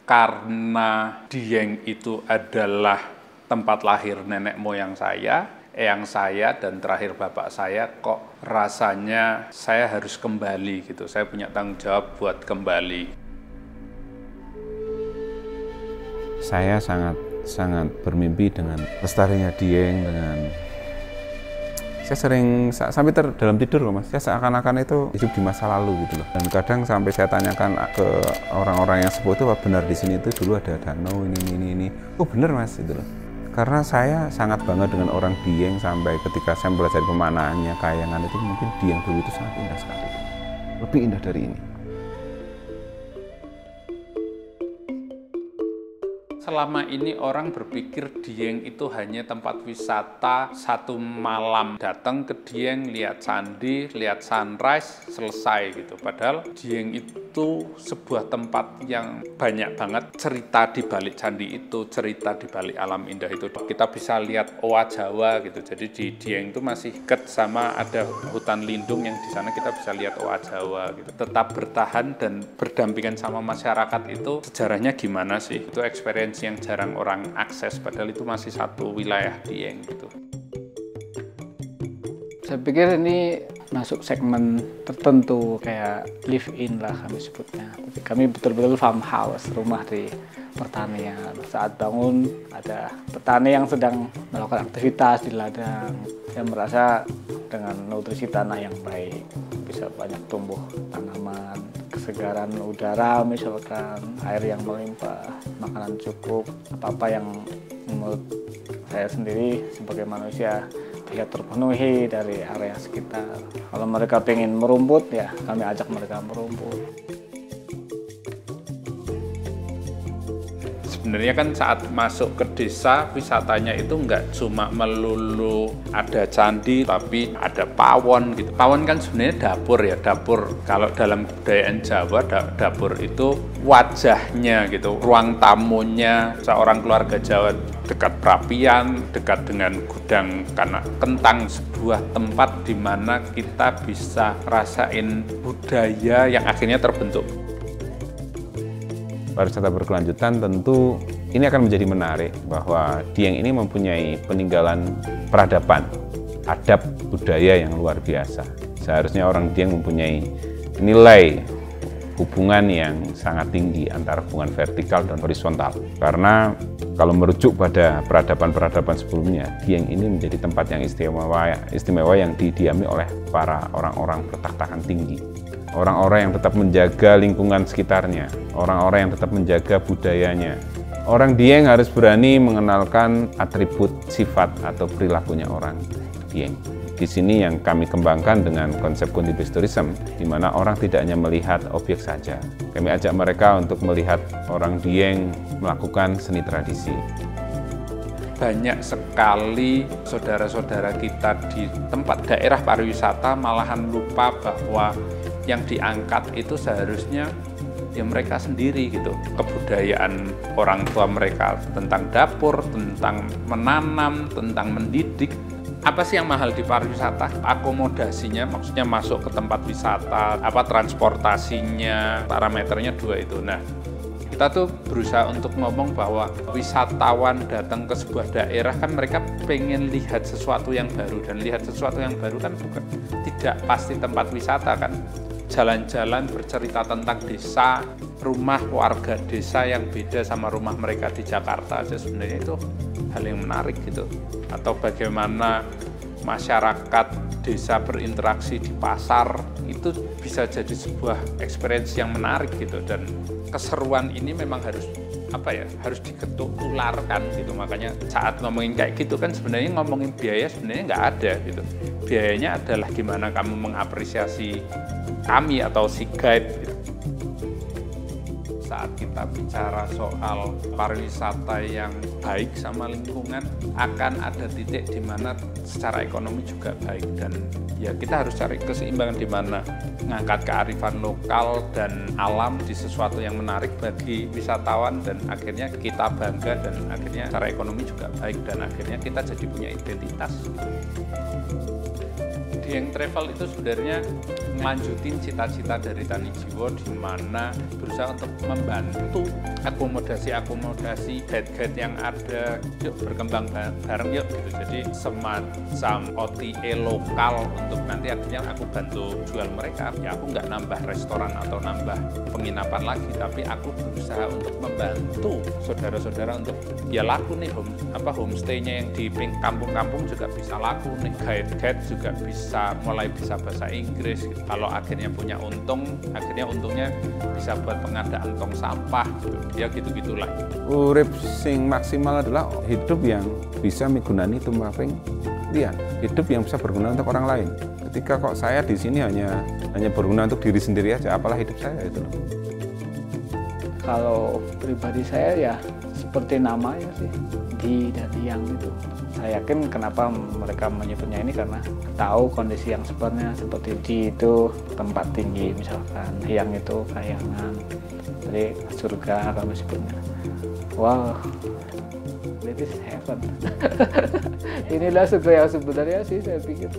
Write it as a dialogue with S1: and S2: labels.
S1: karena Dieng itu adalah tempat lahir nenek moyang saya, eyang saya, dan terakhir bapak saya, kok rasanya saya harus kembali gitu. Saya punya tanggung jawab buat kembali.
S2: Saya sangat bermimpi dengan lestarinya Dieng, dengan saya sering sampai dalam tidur loh Mas, saya seakan-akan itu hidup di masa lalu gitu loh. Dan kadang sampai saya tanyakan ke orang-orang yang sepuh itu, apa benar di sini itu dulu ada danau ini. Oh benar Mas gitu loh. Karena saya sangat bangga dengan orang Dieng, sampai ketika saya belajar pemanaannya, Kayangan itu mungkin Dieng dulu itu sangat indah sekali. Lebih indah dari ini.
S1: Selama ini orang berpikir Dieng itu hanya tempat wisata satu malam. Datang ke Dieng, lihat candi, lihat sunrise, selesai gitu. Padahal Dieng itu sebuah tempat yang banyak banget cerita di balik candi itu, cerita di balik alam indah itu. Kita bisa lihat Owa Jawa gitu. Jadi di Dieng itu masih dekat sama ada hutan lindung yang di sana kita bisa lihat Owa Jawa gitu. Tetap bertahan dan berdampingan sama masyarakat itu sejarahnya gimana sih? Itu experience yang jarang orang akses, padahal itu masih satu wilayah Dieng gitu.
S3: Saya pikir ini masuk segmen tertentu kayak live in lah kami sebutnya. Tapi kami betul-betul farmhouse, rumah di pertanian. Saat bangun ada petani yang sedang melakukan aktivitas di ladang. Saya merasa dengan nutrisi tanah yang baik bisa banyak tumbuh tanaman, kesegaran udara misalkan, air yang melimpah, makanan cukup, apa-apa yang menurut saya sendiri sebagai manusia bisa terpenuhi dari area sekitar. Kalau mereka pengen merumput, ya kami ajak mereka merumput.
S1: Sebenarnya kan saat masuk ke desa, wisatanya itu nggak cuma melulu ada candi, tapi ada pawon gitu. Pawon kan sebenarnya dapur ya, dapur. Kalau dalam kebudayaan Jawa, dapur itu wajahnya gitu, ruang tamunya seorang keluarga Jawa, dekat perapian, dekat dengan gudang kentang, sebuah tempat di mana kita bisa rasain budaya yang akhirnya terbentuk.
S2: Pariwisata berkelanjutan tentu ini akan menjadi menarik, bahwa Dieng ini mempunyai peninggalan peradaban, adab budaya yang luar biasa. Seharusnya orang Dieng mempunyai nilai hubungan yang sangat tinggi antara hubungan vertikal dan horizontal. Karena kalau merujuk pada peradaban-peradaban sebelumnya, Dieng ini menjadi tempat yang istimewa yang didiami oleh para orang-orang bertakhtakan tinggi. Orang-orang yang tetap menjaga lingkungan sekitarnya, orang-orang yang tetap menjaga budayanya. Orang Dieng harus berani mengenalkan atribut, sifat, atau perilakunya orang Dieng. Di sini yang kami kembangkan dengan konsep country-based tourism, di mana orang tidak hanya melihat objek saja. Kami ajak mereka untuk melihat orang Dieng melakukan seni tradisi.
S1: Banyak sekali saudara-saudara kita di tempat daerah pariwisata malahan lupa bahwa yang diangkat itu seharusnya ya mereka sendiri gitu. Kebudayaan orang tua mereka tentang dapur, tentang menanam, tentang mendidik. Apa sih yang mahal di pariwisata? Akomodasinya, maksudnya masuk ke tempat wisata, transportasinya, parameternya dua itu. Nah, kita tuh berusaha untuk ngomong bahwa wisatawan datang ke sebuah daerah kan mereka pengen lihat sesuatu yang baru, dan lihat sesuatu yang baru kan tidak pasti tempat wisata kan. Jalan-jalan bercerita tentang desa, rumah warga desa yang beda sama rumah mereka di Jakarta aja, sebenarnya itu hal yang menarik gitu. Atau bagaimana masyarakat desa berinteraksi di pasar, itu bisa jadi sebuah experience yang menarik gitu. Dan keseruan ini memang harus harus diketularkan gitu. Makanya saat ngomongin kayak gitu kan sebenarnya ngomongin biaya sebenarnya nggak ada gitu. Biayanya adalah gimana kamu mengapresiasi kami atau si guide gitu. Saat kita bicara soal pariwisata yang baik sama lingkungan, akan ada titik di mana secara ekonomi juga baik, dan ya kita harus cari keseimbangan di mana ngangkat kearifan lokal dan alam di sesuatu yang menarik bagi wisatawan, dan akhirnya kita bangga, dan akhirnya secara ekonomi juga baik, dan akhirnya kita jadi punya identitas. Dieng Travel itu sebenarnya ngelanjutin cita-cita dari Tani Jiwo, di mana berusaha untuk membantu akomodasi-akomodasi guide-guide yang ada, yuk berkembang bareng yuk gitu. Jadi semacam OTA lokal untuk nanti akhirnya aku bantu jual mereka. Ya aku nggak nambah restoran atau nambah penginapan lagi, tapi aku berusaha untuk membantu saudara-saudara untuk ya laku nih homestay-nya yang di kampung-kampung juga bisa laku nih, guide-guide juga mulai bisa bahasa Inggris. Kalau akhirnya punya untung, akhirnya untungnya bisa buat pengadaan tong sampah gitu. Ya gitu-gitulah.
S2: Urip sing maksimal adalah hidup yang bisa migunani tumraping liyan, hidup yang bisa berguna untuk orang lain. Ketika kok saya di sini hanya berguna untuk diri sendiri aja, apalah hidup saya itu loh.
S3: Kalau pribadi saya ya seperti namanya sih, Di dan Yang itu. Saya yakin kenapa mereka menyebutnya ini karena tahu kondisi yang sebenarnya, seperti Di itu tempat tinggi misalkan, Yang itu kayangan, jadi surga kami sebutnya. Wow, that is heaven. Inilah surga yang sebenarnya sih saya pikir.